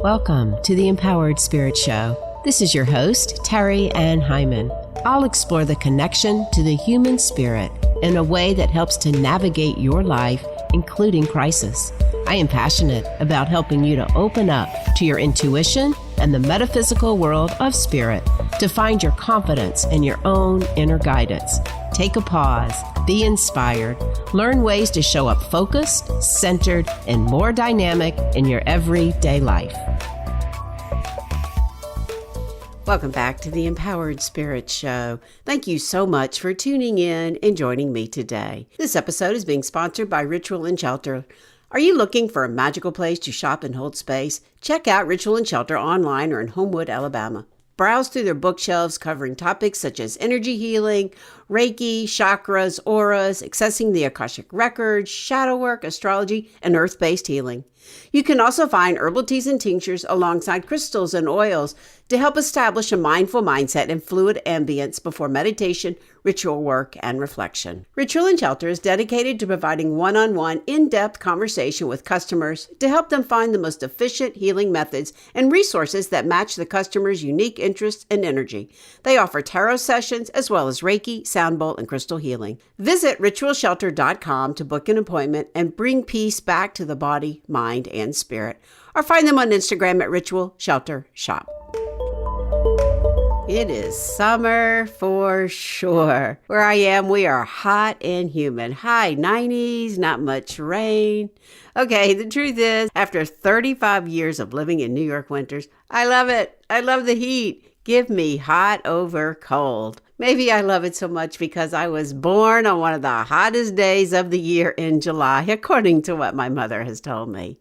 Welcome to the Empowered Spirit Show. This is your host, Terry Ann Hyman. I'll explore the connection to the human spirit in a way that helps to navigate your life, including crisis. I am passionate about helping you to open up to your intuition and the metaphysical world of spirit to find your confidence and your own inner guidance. Take a pause, be inspired, learn ways to show up focused, centered, and more dynamic in your everyday life. Welcome back to the Empowered Spirit Show. Thank you so much for tuning in and joining me today. This episode is being sponsored by Ritual and Shelter. Are you looking for a magical place to shop and hold space? Check out Ritual and Shelter online or in Homewood, Alabama. Browse through their bookshelves covering topics such as energy healing, Reiki, chakras, auras, accessing the Akashic Records, shadow work, astrology, and earth-based healing. You can also find herbal teas and tinctures alongside crystals and oils to help establish a mindful mindset and fluid ambience before meditation, ritual work, and reflection. Ritual and Shelter is dedicated to providing one-on-one, in-depth conversation with customers to help them find the most efficient healing methods and resources that match the customer's unique interests and energy. They offer tarot sessions as well as Reiki, sound bowl, and crystal healing. Visit ritualshelter.com to book an appointment and bring peace back to the body, mind, and spirit. Or find them on Instagram at Ritual Shelter Shop. It is summer for sure. Where I am, we are hot and humid. High 90s, not much rain. Okay, the truth is, after 35 years of living in New York winters, I love it. I love the heat. Give me hot over cold. Maybe I love it so much because I was born on one of the hottest days of the year in July, according to what my mother has told me.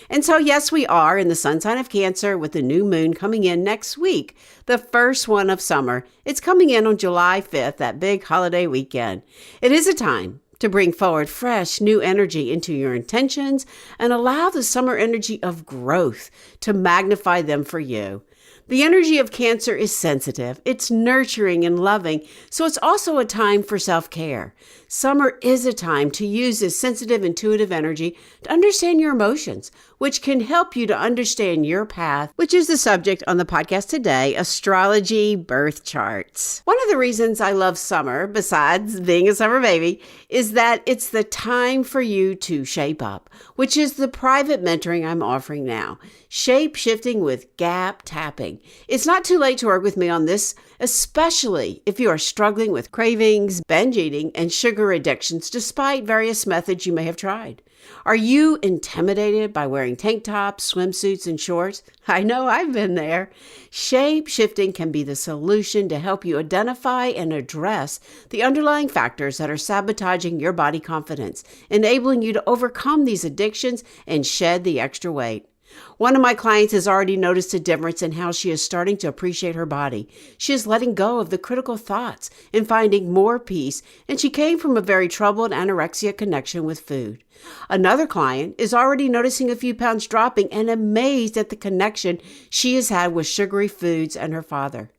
And so, yes, we are in the sun sign of Cancer with the new moon coming in next week, the first one of summer. It's coming in on July 5th, that big holiday weekend. It is a time to bring forward fresh, new energy into your intentions and allow the summer energy of growth to magnify them for you. The energy of Cancer is sensitive, it's nurturing and loving, so it's also a time for self-care. Summer is a time to use this sensitive, intuitive energy to understand your emotions, which can help you to understand your path, which is the subject on the podcast today, Astrology Birth Charts. One of the reasons I love summer, besides being a summer baby, is that it's the time for you to shape up, which is the private mentoring I'm offering now. Shapeshifting with gap tapping. It's not too late to work with me on this, especially if you are struggling with cravings, binge eating, and sugar addictions despite various methods you may have tried. Are you intimidated by wearing tank tops, swimsuits, and shorts? I know I've been there. Shape-shifting can be the solution to help you identify and address the underlying factors that are sabotaging your body confidence, enabling you to overcome these addictions and shed the extra weight. One of my clients has already noticed a difference in how she is starting to appreciate her body. She is letting go of the critical thoughts and finding more peace, and she came from a very troubled anorexia connection with food. Another client is already noticing a few pounds dropping and amazed at the connection she has had with sugary foods and her father.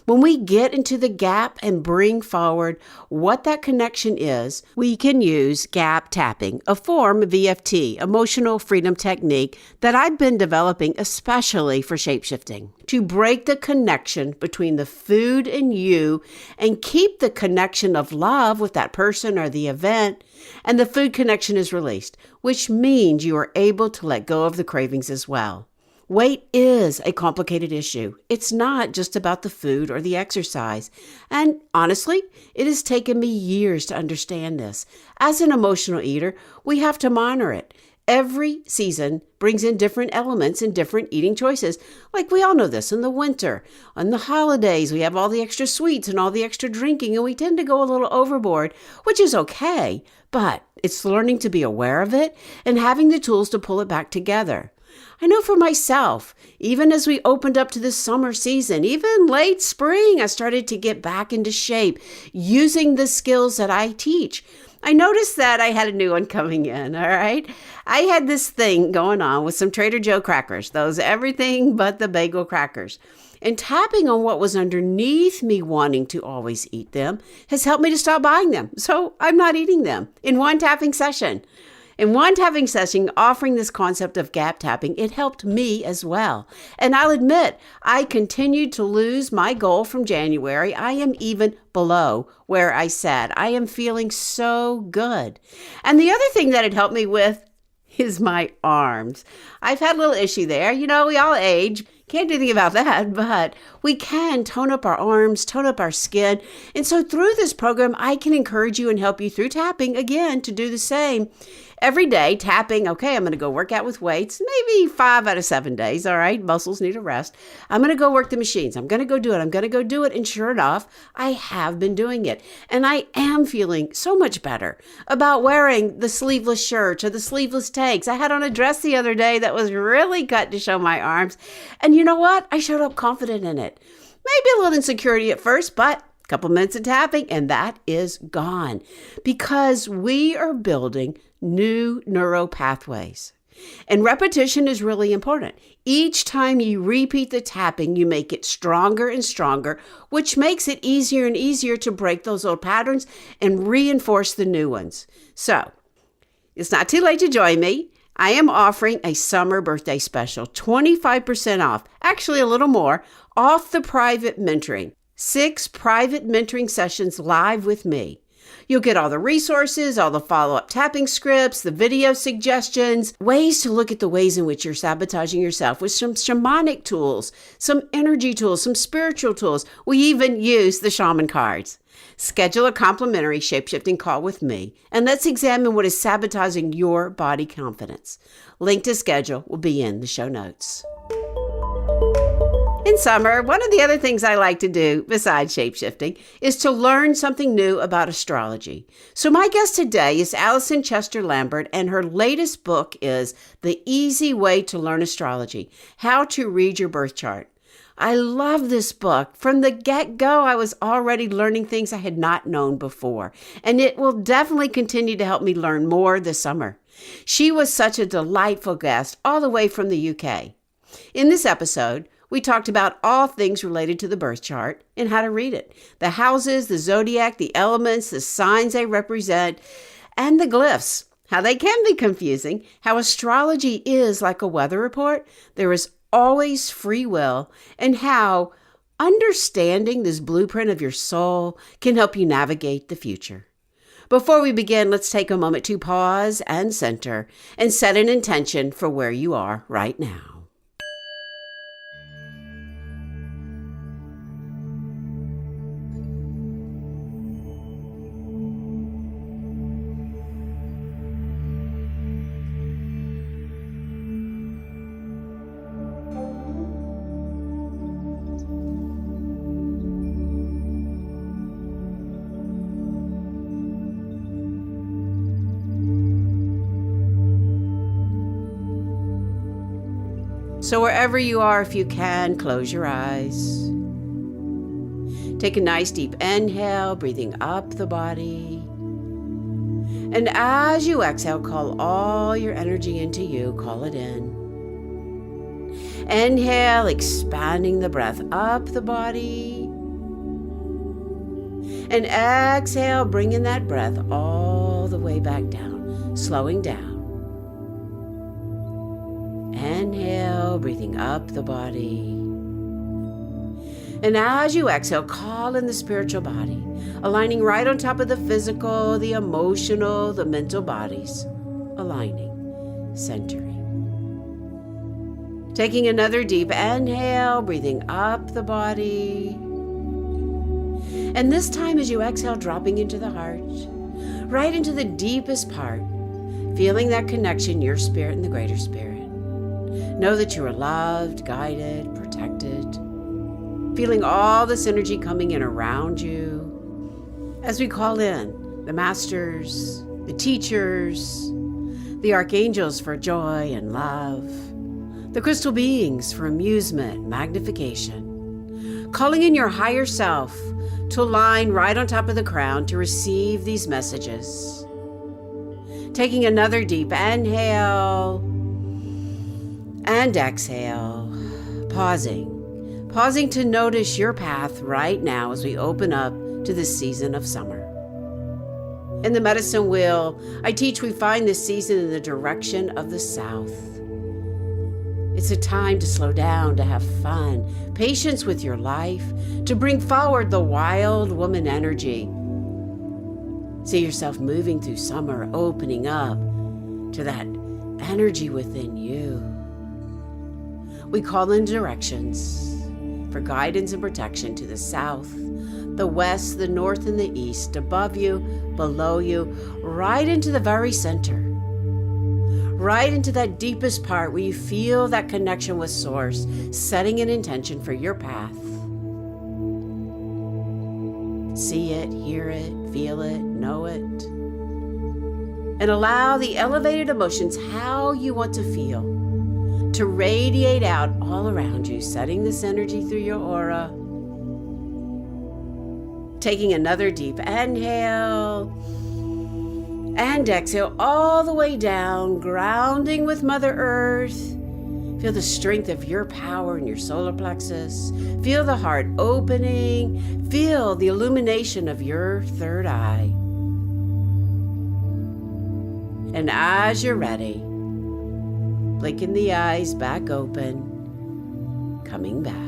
When we get into the gap and bring forward what that connection is, we can use gap tapping, a form of EFT, emotional freedom technique, that I've been developing especially for shapeshifting, to break the connection between the food and you and keep the connection of love with that person or the event, and the food connection is released, which means you are able to let go of the cravings as well. Weight is a complicated issue. It's not just about the food or the exercise. And honestly, it has taken me years to understand this. As an emotional eater, we have to monitor it. Every season brings in different elements and different eating choices. Like we all know this in the winter. On the holidays, we have all the extra sweets and all the extra drinking, and we tend to go a little overboard, which is okay. But it's learning to be aware of it and having the tools to pull it back together. I know for myself, even as we opened up to this summer season, even late spring, I started to get back into shape using the skills that I teach. I noticed that I had a new one coming in, all right? I had this thing going on with some Trader Joe crackers, those everything but the bagel crackers. And tapping on what was underneath me wanting to always eat them has helped me to stop buying them. So I'm not eating them in one tapping session. In one tapping session offering this concept of gap tapping, it helped me as well. And I'll admit, I continued to lose my goal from January. I am even below where I said. I am feeling so good. And the other thing that it helped me with is my arms. I've had a little issue there. You know, we all age. Can't do anything about that, but we can tone up our arms, tone up our skin. And so through this program, I can encourage you and help you through tapping, again, to do the same. Every day, tapping, okay, I'm going to go work out with weights, maybe 5 out of 7 days, all right? Muscles need a rest. I'm going to go work the machines. I'm going to go do it. I'm going to go do it. And sure enough, I have been doing it. And I am feeling so much better about wearing the sleeveless shirts or the sleeveless tanks. I had on a dress the other day that was really cut to show my arms. And you know what? I showed up confident in it. Maybe a little insecurity at first, but a couple minutes of tapping and that is gone because we are building new neural pathways. And repetition is really important. Each time you repeat the tapping, you make it stronger and stronger, which makes it easier and easier to break those old patterns and reinforce the new ones. So, it's not too late to join me. I am offering a summer birthday special, 25% off, actually a little more, off the private mentoring. 6 private mentoring sessions live with me. You'll get all the resources, all the follow-up tapping scripts, the video suggestions, ways to look at the ways in which you're sabotaging yourself with some shamanic tools, some energy tools, some spiritual tools. We even use the shaman cards. Schedule a complimentary shapeshifting call with me, and let's examine what is sabotaging your body confidence. Link to schedule will be in the show notes. In summer, one of the other things I like to do, besides shapeshifting, is to learn something new about astrology. So my guest today is Alison Chester-Lambert, and her latest book is The Easy Way to Learn Astrology, How to Read Your Birth Chart. I love this book. From the get-go, I was already learning things I had not known before, and it will definitely continue to help me learn more this summer. She was such a delightful guest all the way from the UK. In this episode, we talked about all things related to the birth chart and how to read it. The houses, the zodiac, the elements, the signs they represent, and the glyphs. How they can be confusing. How astrology is like a weather report. There is always free will. And how understanding this blueprint of your soul can help you navigate the future. Before we begin, let's take a moment to pause and center and set an intention for where you are right now. So wherever you are, if you can, close your eyes. Take a nice deep inhale, breathing up the body. And as you exhale, call all your energy into you, call it in. Inhale, expanding the breath up the body. And exhale, bringing that breath all the way back down, slowing down. Inhale, breathing up the body. And as you exhale, call in the spiritual body, aligning right on top of the physical, the emotional, the mental bodies. Aligning, centering. Taking another deep inhale, breathing up the body. And this time as you exhale, dropping into the heart, right into the deepest part, feeling that connection, your spirit and the greater spirit. Know that you are loved, guided, protected. Feeling all this energy coming in around you. As we call in the masters, the teachers, the archangels for joy and love, the crystal beings for amusement, magnification. Calling in your higher self to align right on top of the crown to receive these messages. Taking another deep inhale. And exhale, pausing to notice your path right now as we open up to this season of summer. In the medicine wheel, I teach we find this season in the direction of the south. It's a time to slow down, to have fun, patience with your life, to bring forward the wild woman energy. See yourself moving through summer, opening up to that energy within you. We call in directions for guidance and protection to the south, the west, the north, and the east, above you, below you, right into the very center. Right into that deepest part where you feel that connection with Source, setting an intention for your path. See it, hear it, feel it, know it. And allow the elevated emotions, how you want to feel, to radiate out all around you, setting this energy through your aura. Taking another deep inhale and exhale all the way down, grounding with Mother Earth. Feel the strength of your power in your solar plexus. Feel the heart opening. Feel the illumination of your third eye. And as you're ready, blinking the eyes back open, coming back.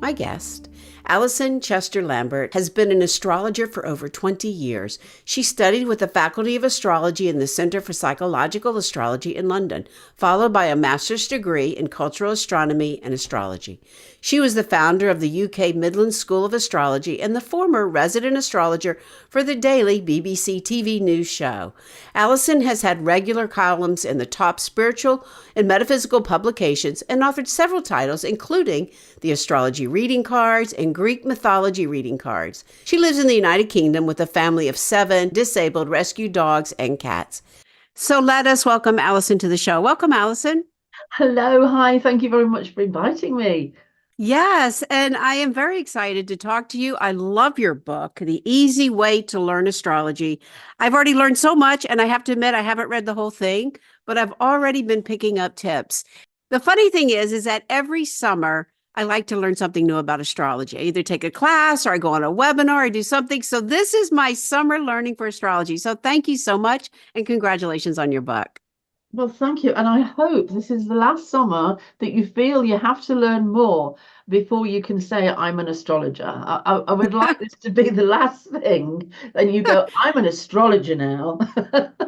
My guest, Alison Chester-Lambert, has been an astrologer for over 20 years. She studied with the Faculty of Astrology in the Center for Psychological Astrology in London, followed by a master's degree in cultural astronomy and astrology. She was the founder of the UK Midlands School of Astrology and the former resident astrologer for the daily BBC TV news show. Alison has had regular columns in the top spiritual and metaphysical publications and authored several titles, including the Astrology Reading Cards and Greek Mythology Reading Cards. She lives in the United Kingdom with a family of 7 disabled rescue dogs and cats. So let us welcome Alison to the show. Welcome, Alison. Hello, hi. Thank you very much for inviting me. Yes, and I am very excited to talk to you. I love your book, The Easy Way to Learn Astrology. I've already learned so much, and I have to admit I haven't read the whole thing, but I've already been picking up tips. The funny thing is that every summer I like to learn something new about astrology. I either take a class or I go on a webinar or do something. So this is my summer learning for astrology. So thank you so much, and congratulations on your book. Well, thank you. And I hope this is the last summer that you feel you have to learn more before you can say, I'm an astrologer. I would like this to be the last thing. Then you go, I'm an astrologer now.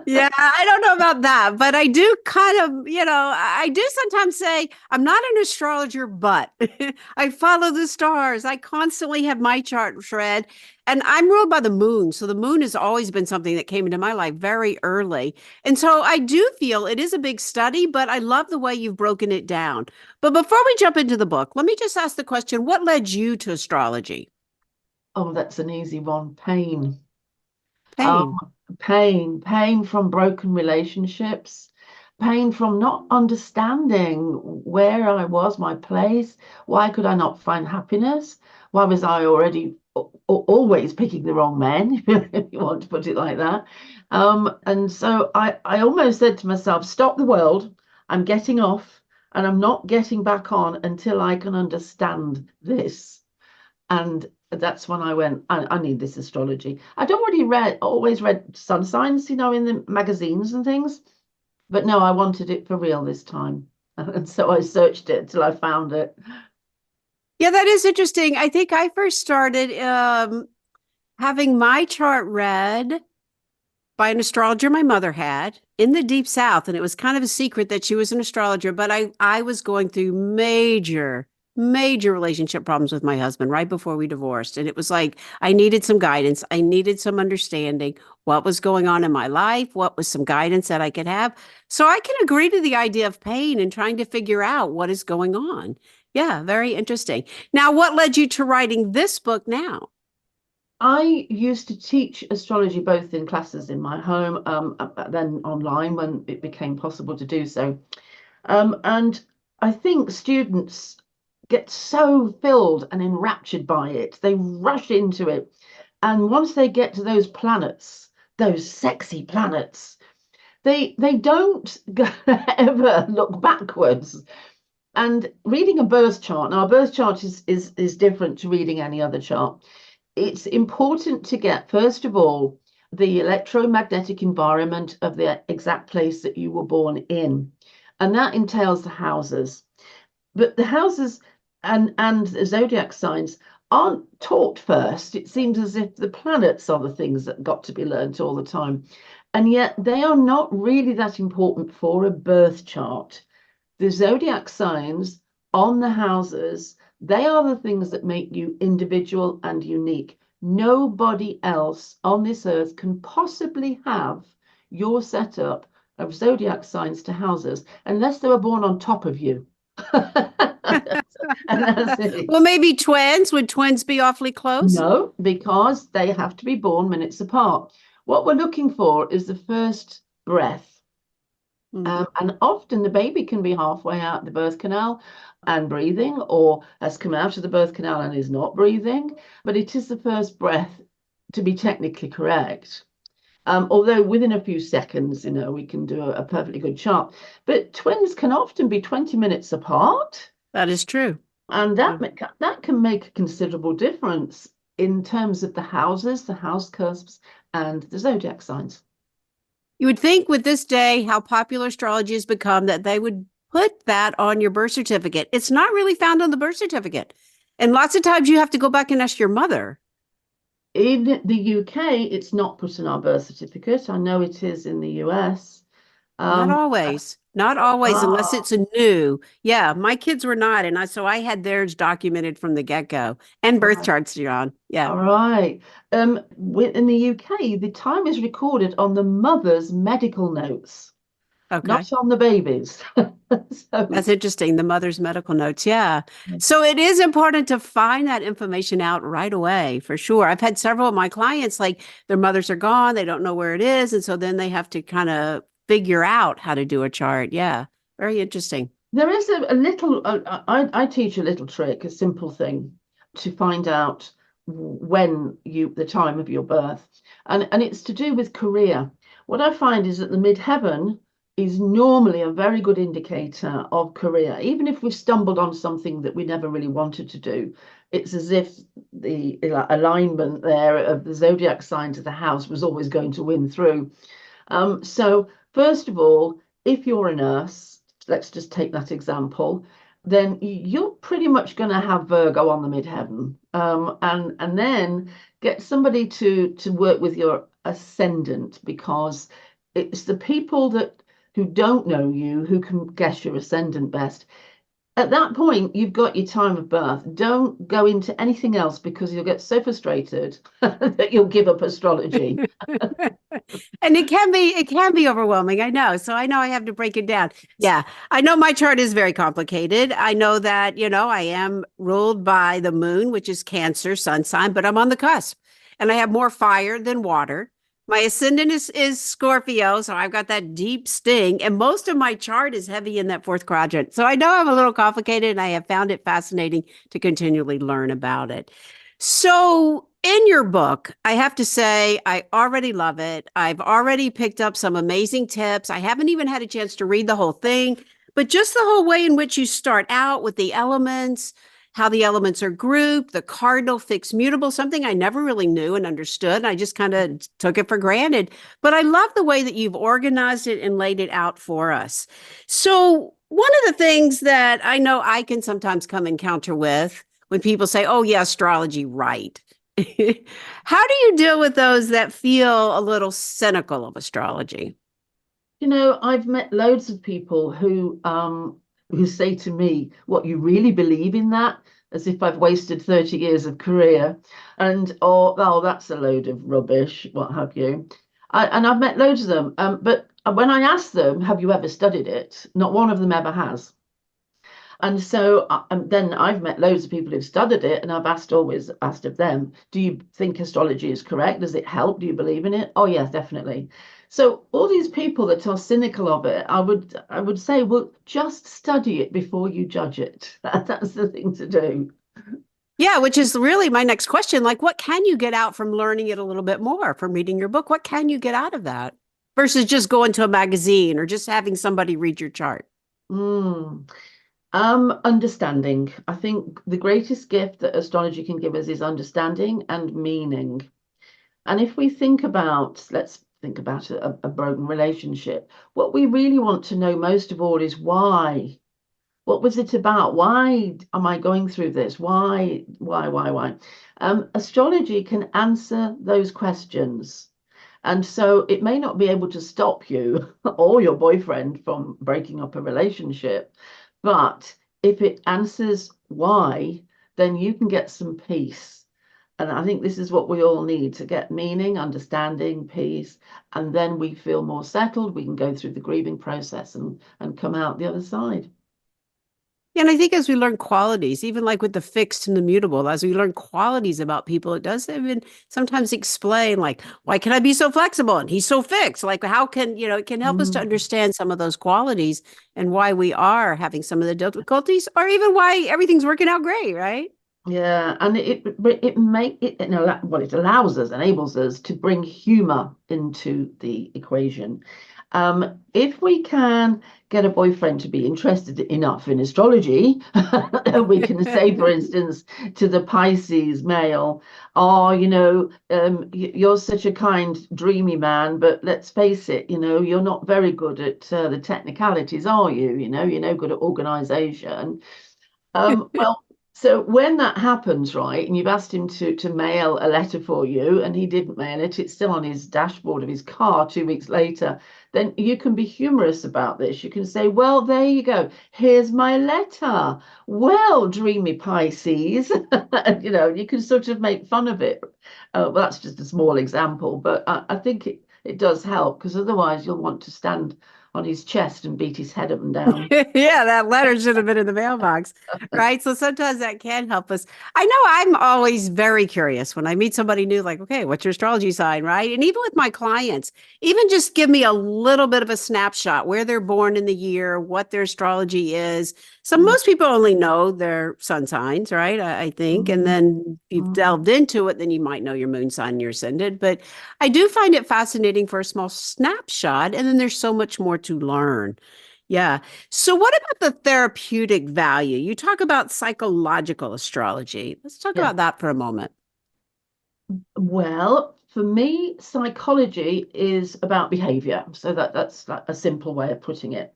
Yeah, I don't know about that, but I do kind of, I do sometimes say I'm not an astrologer, but I follow the stars. I constantly have my chart read, and I'm ruled by the moon. So the moon has always been something that came into my life very early. And so I do feel it is a big study, but I love the way you've broken it down. But before we jump into the book, let me just ask the question, what led you to astrology? Oh, that's an easy one. Pain. Pain. Pain from broken relationships, pain from not understanding where I was, my place. Why could I not find happiness? Why was I already always picking the wrong men, if you want to put it like that? And so I almost said to myself, stop the world. I'm getting off and I'm not getting back on until I can understand this. And that's when I went, I need this astrology. I'd always read sun signs, in the magazines and things. But no, I wanted it for real this time. And so I searched it till I found it. Yeah, that is interesting. I think I first started having my chart read by an astrologer my mother had in the Deep South. And it was kind of a secret that she was an astrologer, but I was going through major relationship problems with my husband right before we divorced. And it was like, I needed some guidance. I needed some understanding what was going on in my life, what was some guidance that I could have. So I can agree to the idea of pain and trying to figure out what is going on. Yeah, very interesting. Now, what led you to writing this book now? I used to teach astrology both in classes in my home, then online when it became possible to do so. And I think students get so filled and enraptured by it, they rush into it. And once they get to those planets, those sexy planets, they don't ever look backwards. And reading a birth chart, now a birth chart is different to reading any other chart. It's important to get, first of all, the electromagnetic environment of the exact place that you were born in. And that entails the houses. But the houses and the zodiac signs aren't taught first. It seems as if the planets are the things that got to be learnt all the time. And yet they are not really that important for a birth chart. The zodiac signs on the houses, they are the things that make you individual and unique. Nobody else on this earth can possibly have your setup of zodiac signs to houses unless they were born on top of you. And that's Well, it. maybe twins. Would twins be awfully close? No, because they have to be born minutes apart. What we're looking for is the first breath. And often the baby can be halfway out the birth canal and breathing, or has come out of the birth canal and is not breathing, but it is the first breath to be technically correct. Although within a few seconds, we can do a perfectly good chart. But twins can often be 20 minutes apart. That is true. And that can make a considerable difference in terms of the houses, the house cusps, and the zodiac signs. You would think with this day, how popular astrology has become, that they would put that on your birth certificate. It's not really found on the birth certificate. And lots of times you have to go back and ask your mother. In the UK, it's not put in our birth certificate. I know it is in the US. Not always. Not always, unless Ah, it's a new. Yeah, my kids were not. And so I had theirs documented from the get-go, and birth right. charts, John. Yeah. All right. In the UK, the time is recorded on the mother's medical notes, Okay. not on the baby's. So, That's interesting. The mother's medical notes. Yeah. So it is important to find that information out right away, for sure. I've had several of my clients, like their mothers are gone, they don't know where it is. And so then they have to kind of figure out how to do a chart. Yeah. Very interesting. there is a little, I teach a little trick, a simple thing to find out the time of your birth. And it's to do with career. What I find is that the midheaven is normally a very good indicator of career. Even if we've stumbled on something that we never really wanted to do, it's as if the alignment there of the zodiac signs of the house was always going to win through. So first of all, if you're a nurse, let's just take that example, then you're pretty much going to have Virgo on the midheaven, and then get somebody to work with your ascendant, because it's the people who don't know you who can guess your ascendant best. At that point, you've got your time of birth. Don't go into anything else, because you'll get so frustrated that you'll give up astrology. And it can be overwhelming. I know. So I know I have to break it down. Yeah. I know my chart is very complicated. I know that, I am ruled by the moon, which is Cancer sun sign, but I'm on the cusp and I have more fire than water. My ascendant is Scorpio, so I've got that deep sting, and most of my chart is heavy in that fourth quadrant. So I know I'm a little complicated, and I have found it fascinating to continually learn about it. So in your book, I have to say, I already love it. I've already picked up some amazing tips. I haven't even had a chance to read the whole thing, but just the whole way in which you start out with the elements, how the elements are grouped, the cardinal, fixed, mutable, something I never really knew and understood. I just kind of took it for granted. But I love the way that you've organized it and laid it out for us. So one of the things that I know I can sometimes come encounter with when people say, oh, yeah, astrology, right. How do you deal with those that feel a little cynical of astrology? I've met loads of people who say to me, "What, you really believe in that?" As if I've wasted 30 years of career, and or oh, that's a load of rubbish, what have you. And I've met loads of them. But when I ask them, "Have you ever studied it?" Not one of them ever has. And so then I've met loads of people who've studied it, and I've always asked of them, do you think astrology is correct? Does it help? Do you believe in it? Oh, yes, definitely. So all these people that are cynical of it, I would say, well, just study it before you judge it. That's the thing to do. Yeah, which is really my next question. Like, what can you get out from learning it a little bit more from reading your book? What can you get out of that versus just going to a magazine or just having somebody read your chart? Mm. Understanding. I think the greatest gift that astrology can give us is understanding and meaning. And if we think about, let's think about a broken relationship, what we really want to know most of all is why. What was it about? Why am I going through this? Why? Astrology can answer those questions. And so it may not be able to stop you or your boyfriend from breaking up a relationship, but if it answers why, then you can get some peace. And I think this is what we all need to get meaning, understanding, peace, and then we feel more settled. We can go through the grieving process and come out the other side. Yeah, and I think as we learn qualities, even like with the fixed and the mutable, as we learn qualities about people, it does even sometimes explain, like, why can I be so flexible and he's so fixed? Like, how can, it can help us to Mm. understand some of those qualities and why we are having some of the difficulties, or even why everything's working out great, right? Yeah, and it make it, well, it allows us, enables us to bring humor into the equation. If we can get a boyfriend to be interested enough in astrology, we can say, for instance, to the Pisces male, "Oh, you're such a kind, dreamy man, but let's face it, you're not very good at the technicalities, are you? You're no good at organization." Well, so when that happens, right, and you've asked him to mail a letter for you and he didn't mail it, it's still on his dashboard of his car 2 weeks later, then you can be humorous about this. You can say, well, there you go. Here's my letter. Well, dreamy Pisces. You can sort of make fun of it. Well, that's just a small example, but I think it does help because otherwise you'll want to stand on his chest and beat his head up and down. Yeah, that letter should have been in the mailbox, right? So sometimes that can help us. I know I'm always very curious when I meet somebody new, like, okay, what's your astrology sign, right? And even with my clients, even just give me a little bit of a snapshot where they're born in the year, what their astrology is. So Mm, most people only know their sun signs, right? I think. And mm, then if you've mm. delved into it, then you might know your moon sign and your ascendant. But I do find it fascinating for a small snapshot. And then there's so much more to learn. Yeah. So, what about the therapeutic value? You talk about psychological astrology. Let's talk Yeah. about that for a moment. Well, for me, psychology is about behavior. So that's like a simple way of putting it.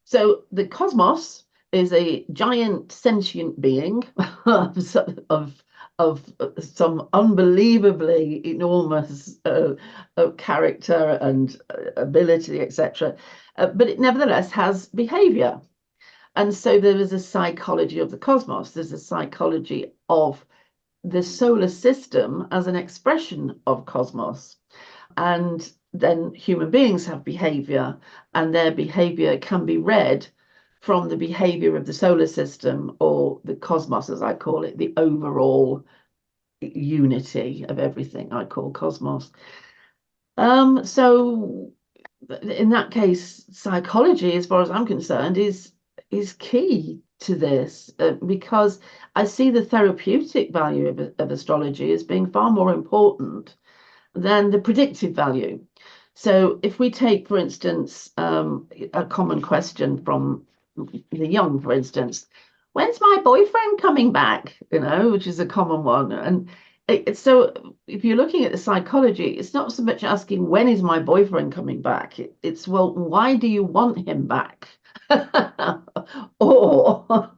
So the cosmos is a giant sentient being of some unbelievably enormous character and ability, etc. But it nevertheless has behavior. And so there is a psychology of the cosmos. There's a psychology of the solar system as an expression of cosmos. And then human beings have behavior, and their behavior can be read from the behavior of the solar system or the cosmos, as I call it, the overall unity of everything I call cosmos. So in that case, psychology, as far as I'm concerned, is key to this because I see the therapeutic value of astrology as being far more important than the predictive value. So if we take, for instance, a common question from the young, for instance, when's my boyfriend coming back? Which is a common one. And so if you're looking at the psychology, it's not so much asking when is my boyfriend coming back. It's, well, why do you want him back? Or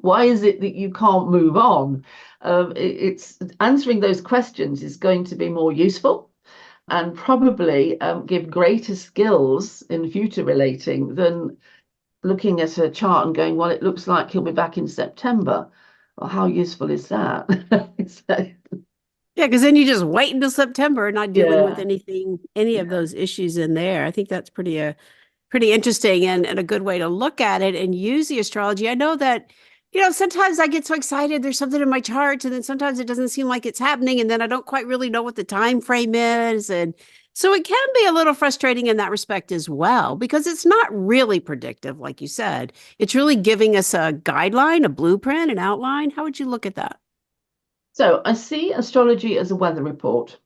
why is it that you can't move on? It's answering those questions is going to be more useful and probably give greater skills in future relating than looking at a chart and going, well, it looks like he'll be back in September. Well, how useful is that? So, Yeah, because then you just wait until September, not dealing with yeah, anything, any of yeah. those issues in there. I think that's pretty interesting and a good way to look at it and use the astrology. I know that, sometimes I get so excited, there's something in my chart, and then sometimes it doesn't seem like it's happening, and then I don't quite really know what the time frame is. And So it can be a little frustrating in that respect as well, because it's not really predictive, like you said. It's really giving us a guideline, a blueprint, an outline. How would you look at that? So I see astrology as a weather report.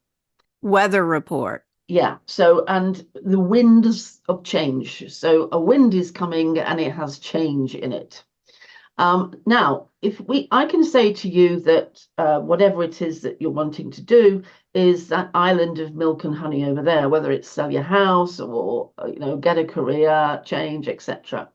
Weather report. Yeah. So, and the winds of change. So a wind is coming and it has change in it. Now, I can say to you that whatever it is that you're wanting to do is that island of milk and honey over there, whether it's sell your house or get a career change, etc.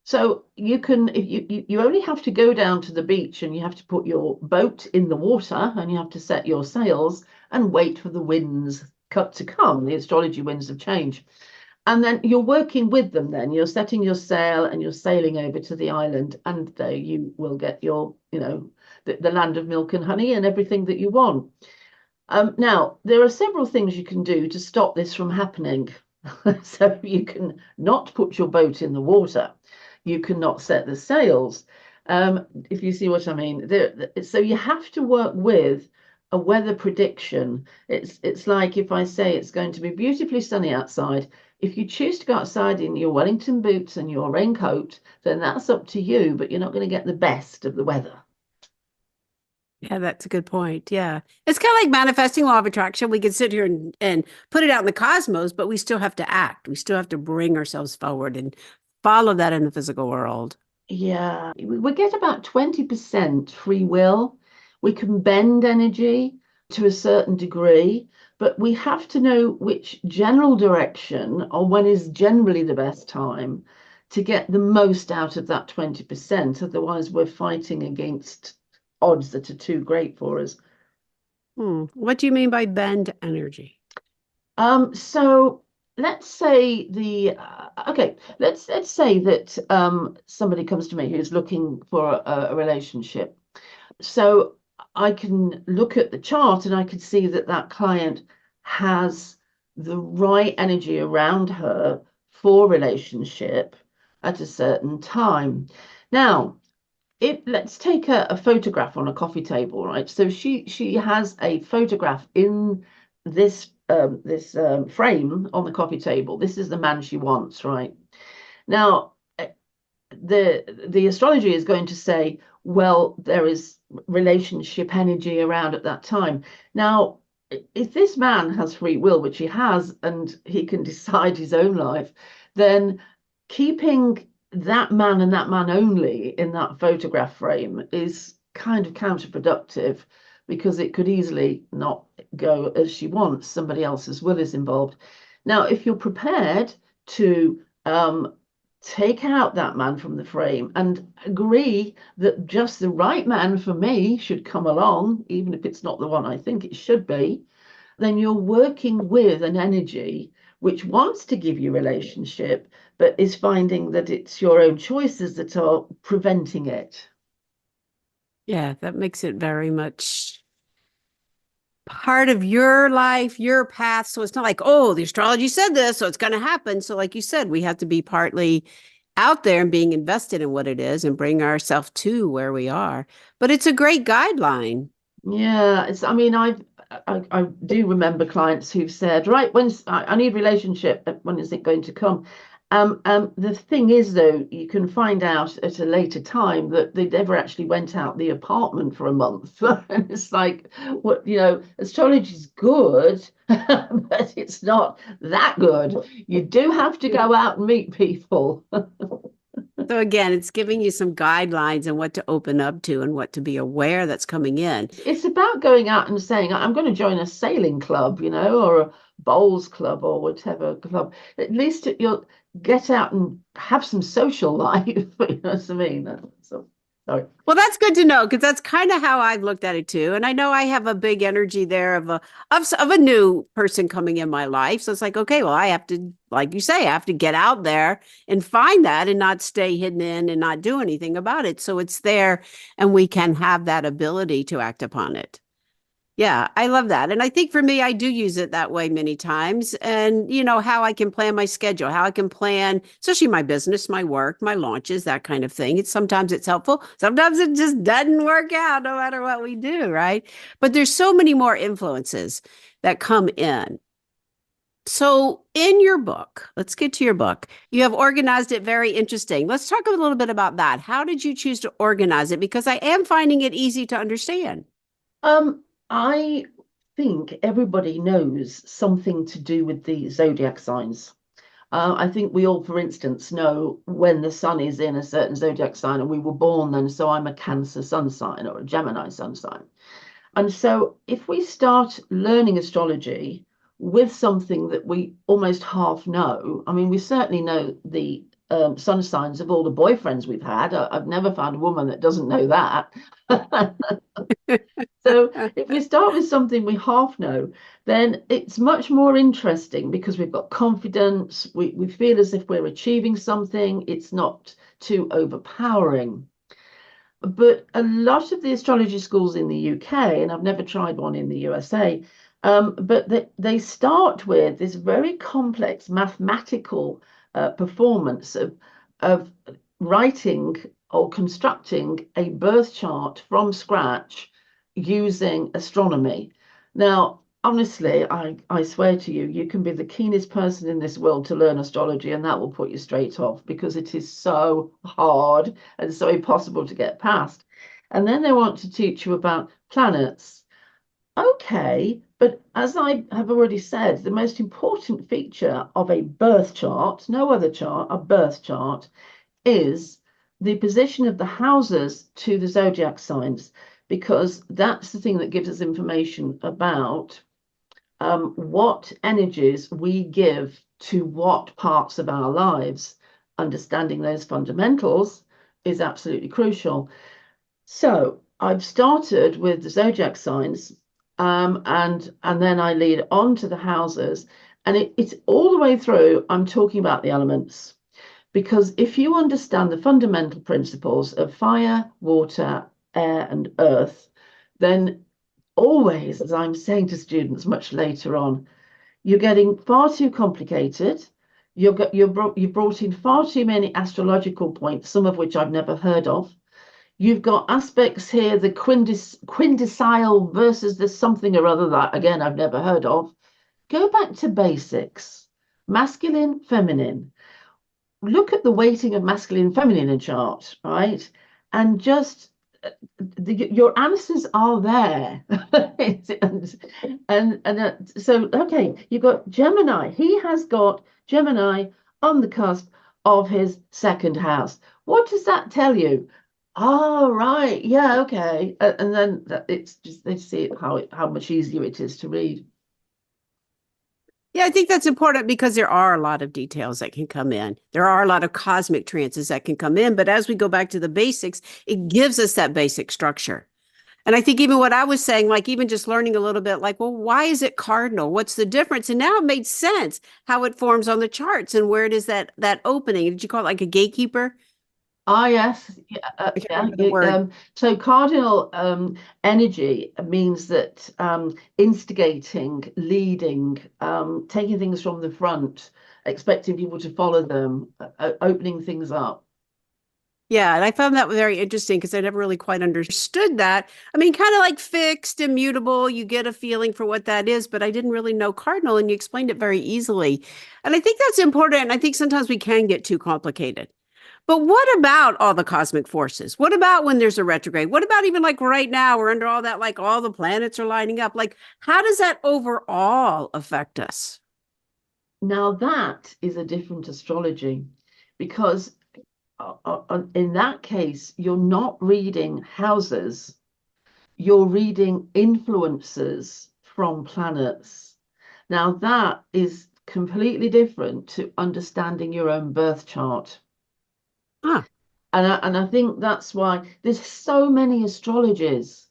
So you can, if you only have to go down to the beach and you have to put your boat in the water and you have to set your sails and wait for the winds cut to come, the astrology winds of change. And then you're working with them then. You're setting your sail and you're sailing over to the island, and there you will get your, the land of milk and honey and everything that you want. Now, there are several things you can do to stop this from happening. So you can not put your boat in the water. You cannot set the sails. If you see what I mean. So you have to work with a weather prediction. It's like if I say it's going to be beautifully sunny outside. If you choose to go outside in your Wellington boots and your raincoat, then that's up to you, but you're not going to get the best of the weather. Yeah, that's a good point. Yeah. It's kind of like manifesting law of attraction. We can sit here and put it out in the cosmos, but we still have to act. We still have to bring ourselves forward and follow that in the physical world. Yeah, we get about 20% free will. We can bend energy to a certain degree, but we have to know which general direction or when is generally the best time to get the most out of that 20%. Otherwise, we're fighting against odds that are too great for us. What do you mean by bend energy? So let's say let's say that somebody comes to me who's looking for a relationship. So I can look at the chart and I can see that that client has the right energy around her for relationship at a certain time. Now, let's take a photograph on a coffee table, right? So she has a photograph in this frame on the coffee table. This is the man she wants, right? Now, the astrology is going to say, well, there is relationship energy around at that time. Now, if this man has free will, which he has, and he can decide his own life, then keeping that man and that man only in that photograph frame is kind of counterproductive because it could easily not go as she wants. Somebody else's will is involved. Now, if you're prepared to take out that man from the frame and agree that just the right man for me should come along, even if it's not the one I think it should be, then you're working with an energy which wants to give you relationship, but is finding that it's your own choices that are preventing it. Yeah, that makes it very much part of your life, your path. So it's not like, oh, the astrology said this, so it's going to happen. So, like you said, we have to be partly out there and being invested in what it is and bring ourselves to where we are. But it's a great guideline. Yeah, I mean, I do remember clients who've said, right, I need relationship, when is it going to come? The thing is, though, you can find out at a later time that they never actually went out the apartment for a month. And it's like, what, astrology's good, but it's not that good. You do have to go out and meet people. So again, it's giving you some guidelines and what to open up to and what to be aware that's coming in. It's about going out and saying, I'm going to join a sailing club, or a bowls club or whatever club. At least you'll get out and have some social life. You know what I mean? So, sorry. Well, that's good to know because that's kind of how I've looked at it too. And I know I have a big energy there of a new person coming in my life. So it's like, okay, well, I have to, like you say, I have to get out there and find that and not stay hidden in and not do anything about it. So it's there and we can have that ability to act upon it. Yeah, I love that. And I think for me, I do use it that way many times. And, how I can plan my schedule, how I can plan, especially my business, my work, my launches, that kind of thing. Sometimes it's helpful. Sometimes it just doesn't work out no matter what we do, right? But there's so many more influences that come in. So, in your book, let's get to your book. You have organized it very interesting. Let's talk a little bit about that. How did you choose to organize it? Because I am finding it easy to understand. I think everybody knows something to do with the zodiac signs. I think we all, for instance, know when the sun is in a certain zodiac sign and we were born then. So I'm a Cancer sun sign or a Gemini sun sign. And so if we start learning astrology with something that we almost half know, I mean, we certainly know the sun signs of all the boyfriends we've had. I've never found a woman that doesn't know that. So if we start with something we half know, then it's much more interesting because we've got confidence. We feel as if we're achieving something. It's not too overpowering. But a lot of the astrology schools in the UK, and I've never tried one in the USA, but they start with this very complex mathematical performance of writing or constructing a birth chart from scratch using astronomy. Now, honestly, I swear to you, you can be the keenest person in this world to learn astrology, and that will put you straight off because it is so hard and so impossible to get past. And then they want to teach you about planets. Okay, but as I have already said, the most important feature of a birth chart, no other chart, a birth chart, is the position of the houses to the zodiac signs, because that's the thing that gives us information about what energies we give to what parts of our lives. Understanding those fundamentals is absolutely crucial. So I've started with the zodiac signs, and then I lead on to the houses, and it's all the way through. I'm talking about the elements because if you understand the fundamental principles of fire, water, air, and earth, then always, as I'm saying to students much later on, you're getting far too complicated. You've brought in far too many astrological points, some of which I've never heard of. You've got aspects here, the quintessile versus the something or other that, again, I've never heard of. Go back to basics, masculine, feminine. Look at the weighting of masculine and feminine in a chart, right? And just your answers are there. So, okay, you've got Gemini. He has got Gemini on the cusp of his second house. What does that tell you? Oh, right. Yeah, okay. And then it's just they see how much easier it is to read. Yeah, I think that's important because there are a lot of details that can come in. There are a lot of cosmic trances that can come in. But as we go back to the basics, it gives us that basic structure. And I think even what I was saying, like even just learning a little bit, like, well, why is it cardinal? What's the difference? And now it made sense how it forms on the charts and where it is that opening. Did you call it like a gatekeeper? Ah, yes, yeah, I can't yeah. remember the word. So cardinal energy means that instigating, leading, taking things from the front, expecting people to follow them, opening things up. Yeah, and I found that very interesting because I never really quite understood that. I mean, kind of like fixed, immutable, you get a feeling for what that is, but I didn't really know cardinal, and you explained it very easily. And I think that's important. And I think sometimes we can get too complicated. But what about all the cosmic forces? What about when there's a retrograde? What about even like right now, we're under all that, like all the planets are lining up? Like, how does that overall affect us? Now that is a different astrology because in that case, you're not reading houses, you're reading influences from planets. Now, that is completely different to understanding your own birth chart. Huh. And I think that's why there's so many astrologies.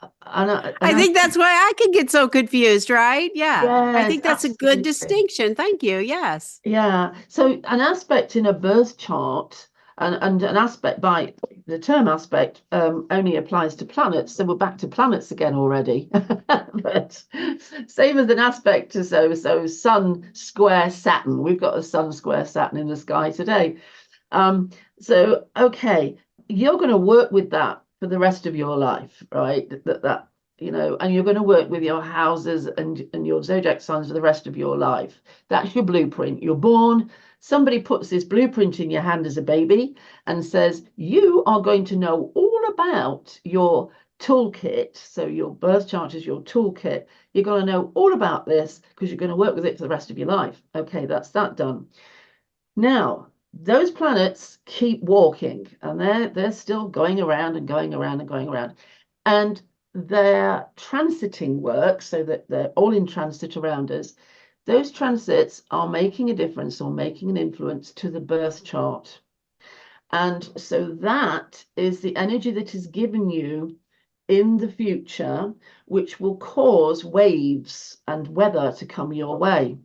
And I I think that's why I can get so confused, right? Yeah. I yes, think that's a good absolutely. distinction. Thank you. Yes. Yeah. So an aspect in a birth chart and an aspect by the term aspect only applies to planets. So we're back to planets again already. But same as an aspect to so Sun square Saturn. We've got a Sun square Saturn in the sky today. Okay, you're going to work with that for the rest of your life, right? That and you're going to work with your houses and your zodiac signs for the rest of your life. That's your blueprint. You're born, somebody puts this blueprint in your hand as a baby and says, you are going to know all about your toolkit. So your birth chart is your toolkit. You're going to know all about this because you're going to work with it for the rest of your life. Okay, that's that done. Now, those planets keep walking and they're still going around and going around and going around. And their transiting work, so that they're all in transit around us, those transits are making a difference or making an influence to the birth chart. And so that is the energy that is given you in the future, which will cause waves and weather to come your way.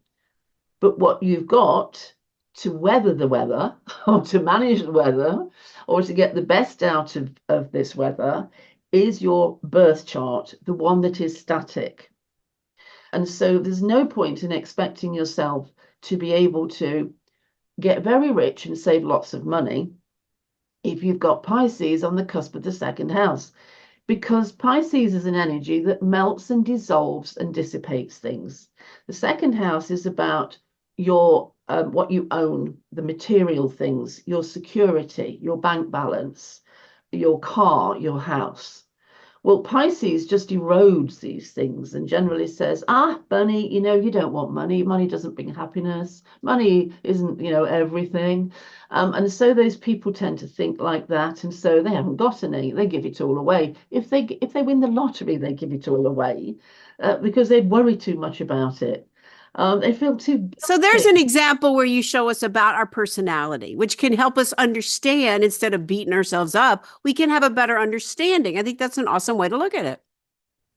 But what you've got to weather the weather or to manage the weather or to get the best out of this weather is your birth chart, the one that is static. And so there's no point in expecting yourself to be able to get very rich and save lots of money if you've got Pisces on the cusp of the second house, because Pisces is an energy that melts and dissolves and dissipates things. The second house is about your what you own, the material things, your security, your bank balance, your car, your house. Well, Pisces just erodes these things and generally says, Bunny, you don't want money. Money doesn't bring happiness. Money isn't, everything. And so those people tend to think like that. And so they haven't got any. They give it all away. If they win the lottery, they give it all away because they'd worry too much about it. They feel too. So there's an example where you show us about our personality, which can help us understand instead of beating ourselves up. We can have a better understanding. I think that's an awesome way to look at it.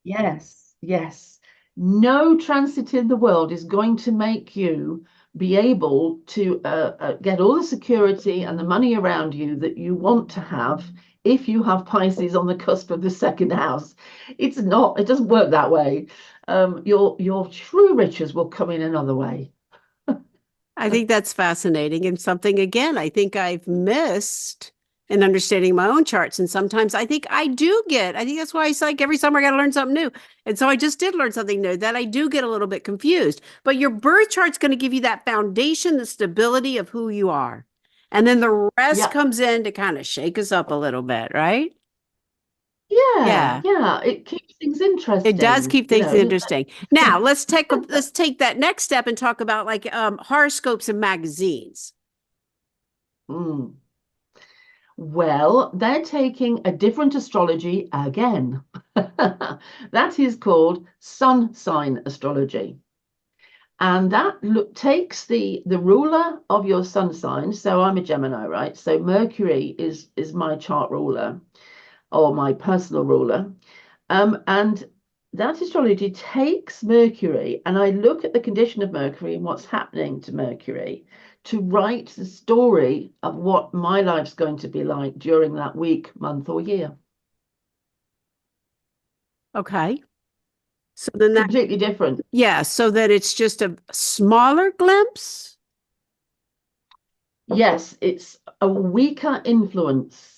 Yes, yes. No transit in the world is going to make you be able to get all the security and the money around you that you want to have if you have Pisces on the cusp of the second house. It doesn't work that way. Your true riches will come in another way. I think that's fascinating and something, again, I think I've missed in understanding my own charts. And sometimes I think I think that's why it's like every summer I got to learn something new. And so I just did learn something new that I do get a little bit confused. But your birth chart's going to give you that foundation, the stability of who you are. And then the rest comes in to kind of shake us up a little bit, right? Yeah. It keeps things interesting. It does keep things interesting. Now let's take that next step and talk about like horoscopes and magazines. Well, they're taking a different astrology again. That is called sun sign astrology. And that takes the ruler of your sun sign. So I'm a Gemini, right? So Mercury is my chart ruler or my personal ruler. And that astrology takes Mercury, and I look at the condition of Mercury and what's happening to Mercury to write the story of what my life's going to be like during that week, month, or year. Okay. So then that completely different. Yeah, so that it's just a smaller glimpse. Yes, it's a weaker influence.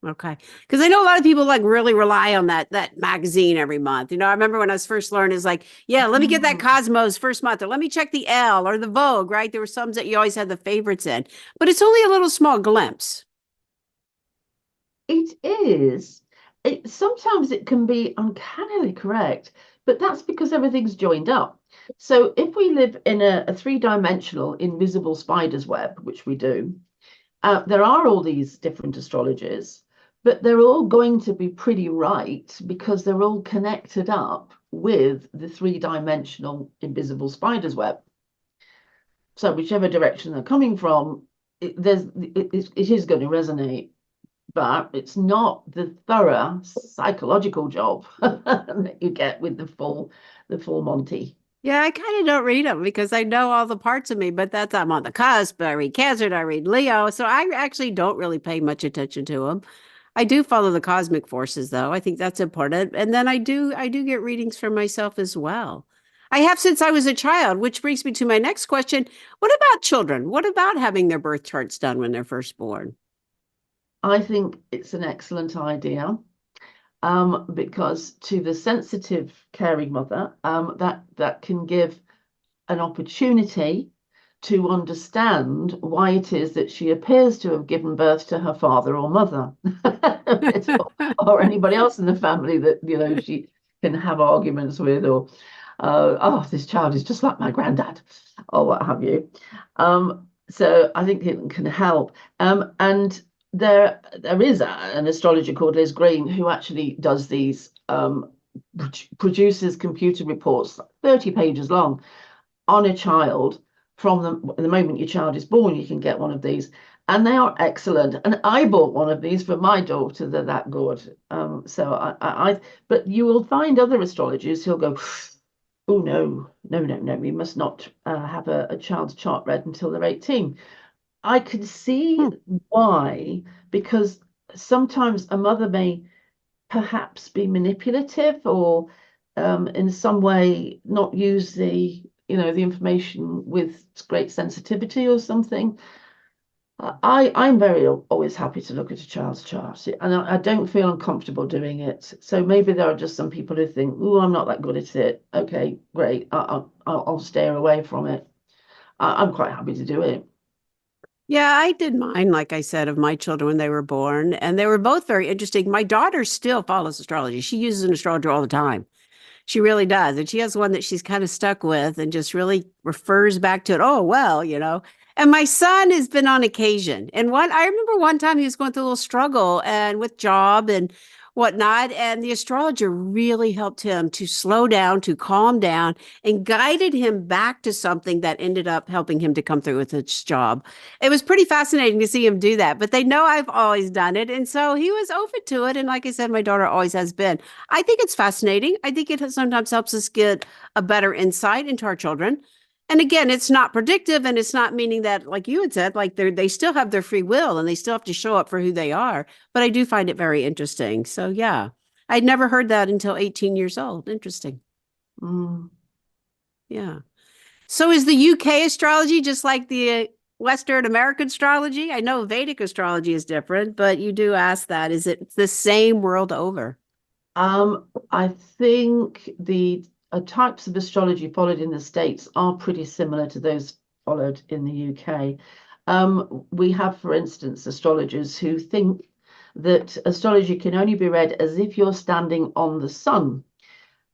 Okay. Because I know a lot of people like really rely on that magazine every month. I remember when I was first learning, it's like, yeah, let me get that Cosmos first month, or let me check the Elle or the Vogue, right? There were some that you always had the favorites in, but it's only a little small glimpse. It is. Sometimes it can be uncannily correct, but that's because everything's joined up. So if we live in a three-dimensional invisible spider's web, which we do, there are all these different astrologies, but they're all going to be pretty right because they're all connected up with the three-dimensional invisible spider's web. So whichever direction they're coming from, it is going to resonate, but it's not the thorough psychological job that you get with the full Monty. Yeah, I kind of don't read them because I know all the parts of me, but I'm on the cusp. I read Cancer, I read Leo, so I actually don't really pay much attention to them. I do follow the cosmic forces, though. I think that's important, and then I do get readings for myself as well. I have since I was a child, which brings me to my next question: what about children? What about having their birth charts done when they're first born? I think it's an excellent idea. because to the sensitive caring mother, that can give an opportunity to understand why it is that she appears to have given birth to her father or mother, or anybody else in the family that she can have arguments with, or oh, this child is just like my granddad, or what have you. So I think it can help. And there is an astrologer called Liz Green who actually does these produces computer reports, 30 pages long, on a child from the moment your child is born. You can get one of these, and they are excellent. And I bought one of these for my daughter. They're that good. So but you will find other astrologers who'll go, oh no, no, no, no, we must not have a child's chart read until they're 18. I could see Hmm. why, because sometimes a mother may perhaps be manipulative, or in some way not use the information with great sensitivity or something. I'm always happy to look at a child's chart, and I don't feel uncomfortable doing it. So maybe there are just some people who think, oh, I'm not that good at it. Okay, great. I'll steer away from it. I'm quite happy to do it. Yeah, I did mine, like I said, of my children when they were born, and they were both very interesting. My daughter still follows astrology. She uses an astrologer all the time. She really does. And she has one that she's kind of stuck with and just really refers back to it. Oh, well, And my son has been on occasion. And I remember one time he was going through a little struggle and with job and whatnot. And the astrologer really helped him to slow down, to calm down, and guided him back to something that ended up helping him to come through with his job. It was pretty fascinating to see him do that. But they know I've always done it. And so he was open to it. And like I said, my daughter always has been. I think it's fascinating. I think it sometimes helps us get a better insight into our children. And again, it's not predictive, and it's not meaning that, like you had said, like they still have their free will and they still have to show up for who they are. But I do find it very interesting. So yeah, I'd never heard that until 18 years old. Interesting. Mm. Yeah. So is the UK astrology just like the Western American astrology? I know Vedic astrology is different, but you do ask that. Is it the same world over? I think the types of astrology followed in the States are pretty similar to those followed in the UK. We have, for instance, astrologers who think that astrology can only be read as if you're standing on the sun.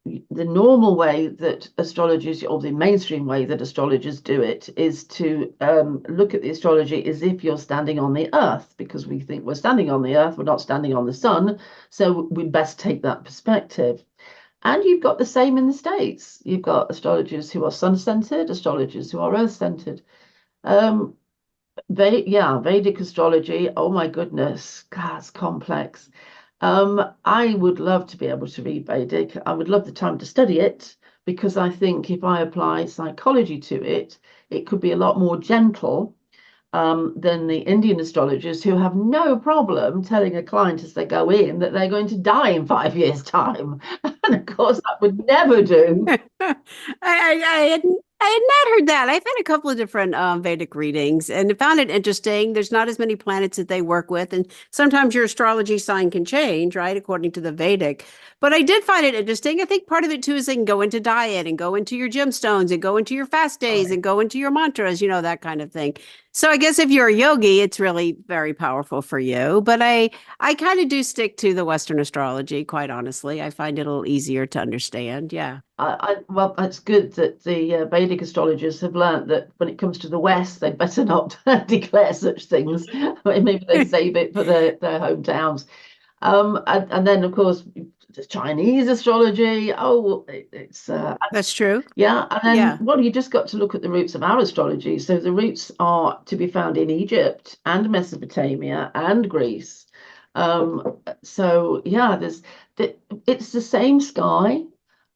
The normal way that astrologers, or the mainstream way that astrologers do it, is to look at the astrology as if you're standing on the earth, because we think we're standing on the earth, we're not standing on the sun. So we'd best take that perspective. And you've got the same in the States. You've got astrologers who are sun-centered, astrologers who are earth-centered. Um, Vedic astrology, oh my goodness, God, it's complex. I would love to be able to read Vedic. I would love the time to study it, because I think if I apply psychology to it, it could be a lot more gentle than the Indian astrologers, who have no problem telling a client as they go in that they're going to die in 5 years' time. And of course, that would never do. I had not heard that. I've had a couple of different Vedic readings and found it interesting. There's not as many planets that they work with, and sometimes your astrology sign can change, right, according to the Vedic. But I did find it interesting. I think part of it too is they can go into diet and go into your gemstones and go into your fast days Right. and go into your mantras, that kind of thing. So I guess if you're a yogi, it's really very powerful for you. But I kind of do stick to the Western astrology, quite honestly. I find it a little easier to understand. Yeah. Well, it's good that the Vedic astrologers have learnt that when it comes to the West, they'd better not declare such things. Maybe they save it for their hometowns. And then, of course, the Chinese astrology. Oh, it's That's true. yeah. And then, Yeah. well, you just got to look at the roots of our astrology. So the roots are to be found in Egypt and Mesopotamia and Greece. So yeah, it's the same sky,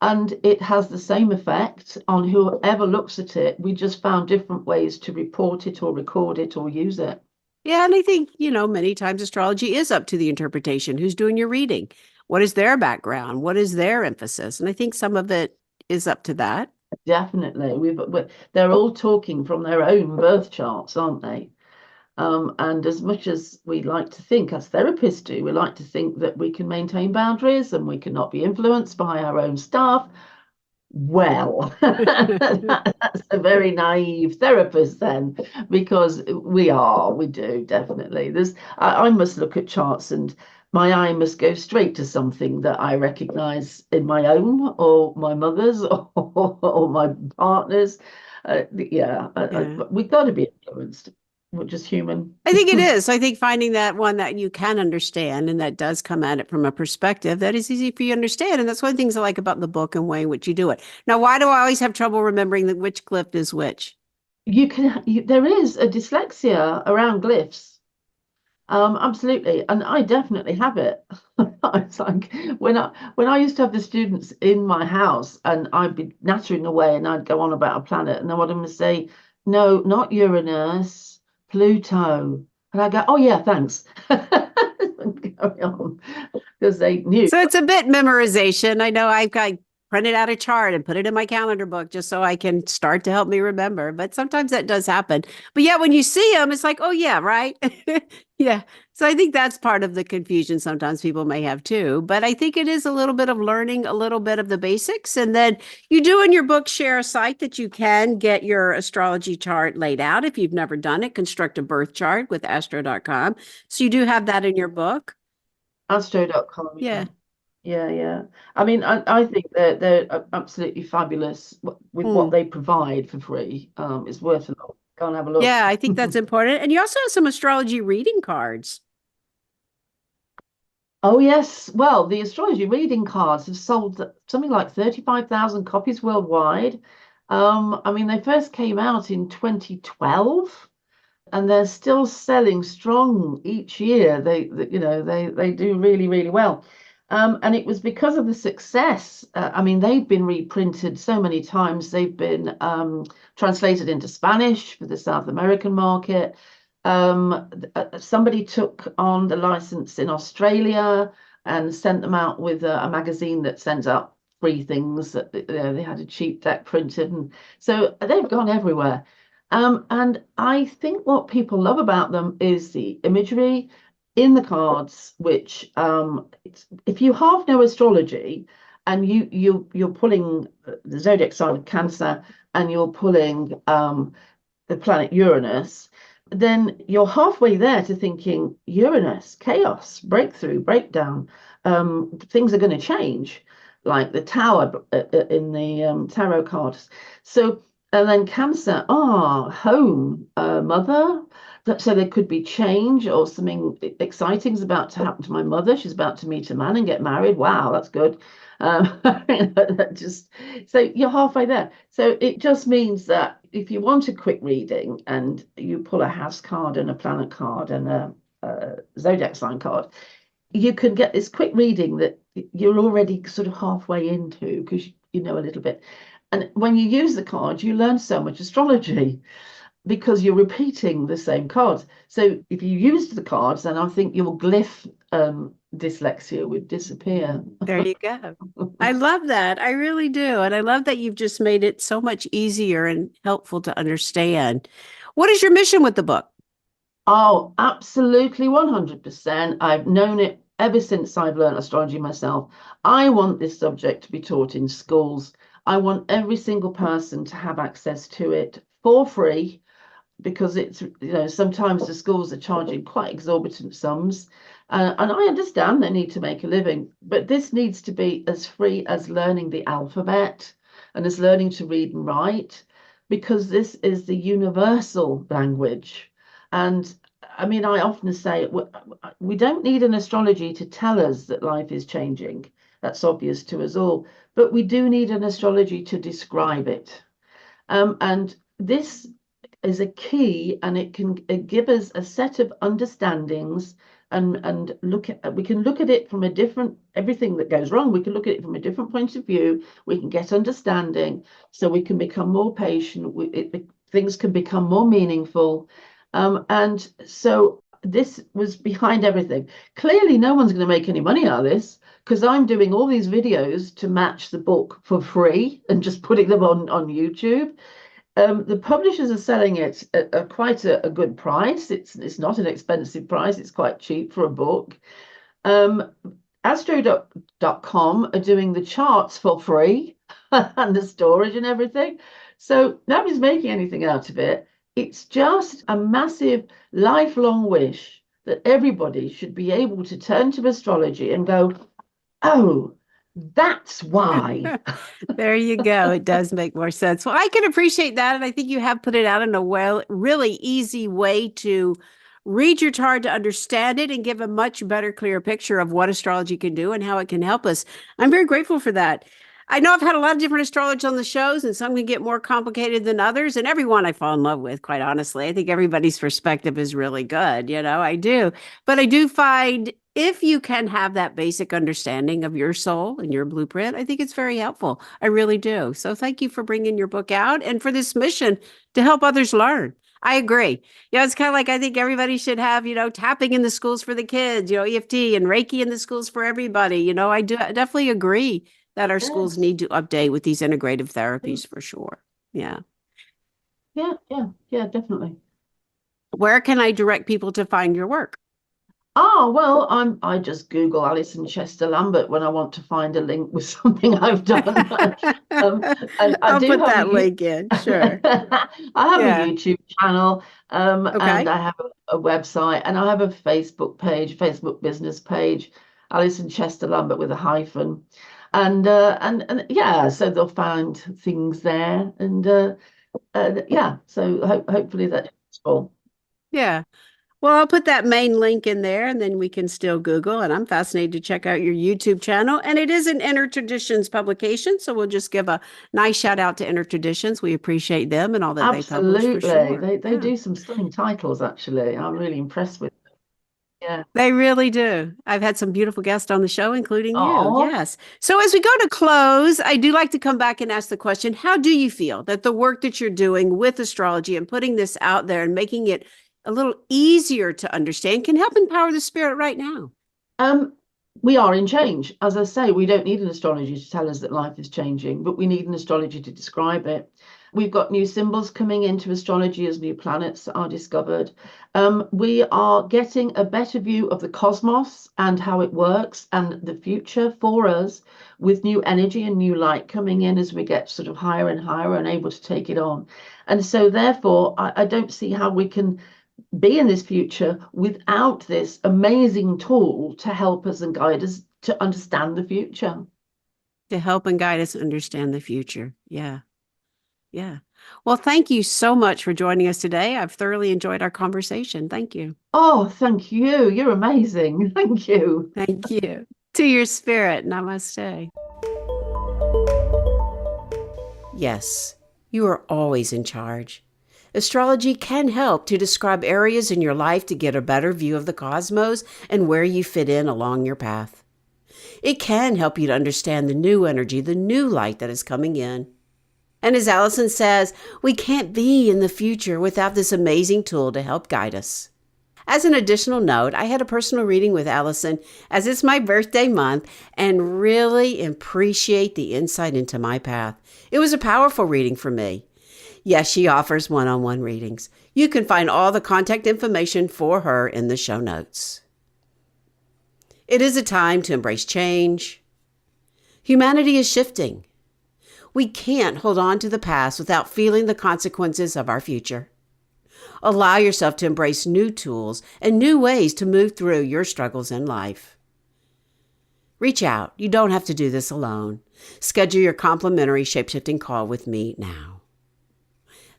and it has the same effect on whoever looks at it. We just found different ways to report it or record it or use it. Yeah. And I think, many times astrology is up to the interpretation. Who's doing your reading? What is their background? What is their emphasis? And I think some of it is up to that. Definitely. They're all talking from their own birth charts, aren't they? And as much as we like to think, as therapists do, we like to think that we can maintain boundaries and we cannot be influenced by our own stuff. Well, that's a very naive therapist then, because we do definitely. I must look at charts and my eye must go straight to something that I recognize in my own or my mother's or my partner's. Yeah. We've got to be influenced. We're just human. I think it is. I think finding that one that you can understand and that does come at it from a perspective that is easy for you to understand. And that's one of the things I like about the book and way in which you do it. Now, why do I always have trouble remembering which glyph is which? There is a dyslexia around glyphs. Absolutely, and I definitely have it. It's like when I used to have the students in my house, and I'd be nattering away, and I'd go on about a planet, and then one of them would say, "No, not Uranus, Pluto," and I go, "Oh yeah, thanks." And carry on because they knew. So it's a bit memorization. I know I've got printed out a chart and put it in my calendar book just so I can start to help me remember. But sometimes that does happen. But yeah, when you see them, it's like, oh yeah, right. Yeah. So I think that's part of the confusion sometimes people may have too. But I think it is a little bit of learning a little bit of the basics. And then you do in your book share a site that you can get your astrology chart laid out. If you've never done it, construct a birth chart with astro.com. So you do have that in your book. Astro.com, yeah. Yeah. Yeah. I mean, I think they're absolutely fabulous with what Hmm. they provide for free. It's worth a look. Go and have a look. Yeah, I think that's important. And you also have some astrology reading cards. Oh yes. Well, the astrology reading cards have sold something like 35,000 copies worldwide. I mean, they first came out in 2012, and they're still selling strong each year. They do really, really well. And it was because of the success. I mean, they've been reprinted so many times. They've been translated into Spanish for the South American market. Somebody took on the license in Australia and sent them out with a magazine that sends out free things that they had a cheap deck printed, and so they've gone everywhere. And I think what people love about them is the imagery in the cards, which if you half know astrology and you're pulling the zodiac sign of Cancer and you're pulling the planet Uranus, then you're halfway there to thinking Uranus, chaos, breakthrough, breakdown. Things are going to change, like the Tower in the tarot cards. So, and then Cancer, home, mother. So there could be change or something exciting is about to happen to my mother. She's about to meet a man and get married. Wow, that's good. Just so you're halfway there. So it just means that if you want a quick reading and you pull a house card and a planet card and a zodiac sign card, you can get this quick reading that you're already sort of halfway into because you know a little bit. And when you use the card, you learn so much astrology because you're repeating the same cards. So if you used the cards, then I think your glyph dyslexia would disappear. There you go. I love that. I really do. And I love that you've just made it so much easier and helpful to understand. What is your mission with the book? Oh, absolutely 100%. I've known it ever since I've learned astrology myself. I want this subject to be taught in schools. I want every single person to have access to it for free because it's, sometimes the schools are charging quite exorbitant sums. And I understand they need to make a living, but this needs to be as free as learning the alphabet and as learning to read and write, because this is the universal language. And I mean, I often say we don't need an astrology to tell us that life is changing. That's obvious to us all, but we do need an astrology to describe it. And this is a key, and it can give us a set of understandings, and we can look at it from a different, everything that goes wrong, we can look at it from a different point of view. We can get understanding, so we can become more patient. Things can become more meaningful, and so this was behind everything. Clearly, no one's going to make any money out of this because I'm doing all these videos to match the book for free and just putting them on YouTube. The publishers are selling it at quite a good price. It's not an expensive price. It's quite cheap for a book. Um, Astro.com are doing the charts for free and the storage and everything. So nobody's making anything out of it. It's just a massive lifelong wish that everybody should be able to turn to astrology and go, oh, that's why. There you go. It does make more sense. Well, I can appreciate that. And I think you have put it out in a really easy way to read your chart to understand it and give a much better, clearer picture of what astrology can do and how it can help us. I'm very grateful for that. I know I've had a lot of different astrology on the shows, and some can get more complicated than others. And everyone I fall in love with, quite honestly, I think everybody's perspective is really good. I do. But I do find if you can have that basic understanding of your soul and your blueprint, I think it's very helpful. I really do. So thank you for bringing your book out and for this mission to help others learn. I agree. It's kind of like I think everybody should have, tapping in the schools for the kids, EFT and Reiki in the schools for everybody. I definitely agree that our schools Yes. need to update with these integrative therapies for sure. Yeah. Yeah, definitely. Where can I direct people to find your work? Oh, well, I just Google Alison Chester-Lambert when I want to find a link with something I've done. And I I'll do put have that link in. Sure. I have a Yeah. YouTube channel, and Okay. I have a website, and I have a Facebook page, Facebook business page, Alison Chester-Lambert with a hyphen. And yeah, so they'll find things there. And yeah, so hopefully that's useful. Yeah. Well, I'll put that main link in there and then we can still Google. And I'm fascinated to check out your YouTube channel. And it is an Inner Traditions publication. So we'll just give a nice shout out to Inner Traditions. We appreciate them and all that they publish for Absolutely. sure. They Yeah. do some stunning titles, actually. I'm really impressed with them. Yeah. They really do. I've had some beautiful guests on the show, including you. Oh, Yes. So as we go to close, I do like to come back and ask the question, how do you feel that the work that you're doing with astrology and putting this out there and making it a little easier to understand can help empower the spirit right now? um, we are in change. As I say, we don't need an astrology to tell us that life is changing, but we need an astrology to describe it. We've got new symbols coming into astrology as new planets are discovered. We are getting a better view of the cosmos and how it works and the future for us with new energy and new light coming in as we get sort of higher and higher and able to take it on. And so therefore, I don't see how we can be in this future without this amazing tool to help us and guide us to understand the future. To help and guide us understand the future. Yeah. Yeah. Well, thank you so much for joining us today. I've thoroughly enjoyed our conversation. Thank you. Oh, thank you. You're amazing. Thank you. Thank you. To your spirit. Namaste. Yes, you are always in charge. Astrology can help to describe areas in your life to get a better view of the cosmos and where you fit in along your path. It can help you to understand the new energy, the new light that is coming in. And as Alison says, we can't be in the future without this amazing tool to help guide us. As an additional note, I had a personal reading with Alison as it's my birthday month and really appreciate the insight into my path. It was a powerful reading for me. Yes, she offers one-on-one readings. You can find all the contact information for her in the show notes. It is a time to embrace change. Humanity is shifting. We can't hold on to the past without feeling the consequences of our future. Allow yourself to embrace new tools and new ways to move through your struggles in life. Reach out. You don't have to do this alone. Schedule your complimentary shapeshifting call with me now.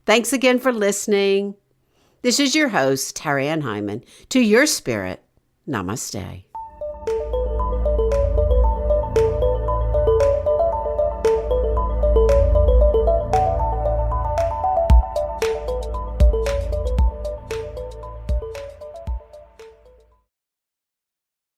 Thanks again for listening. This is your host, Tara Ann Hyman. To your spirit, namaste.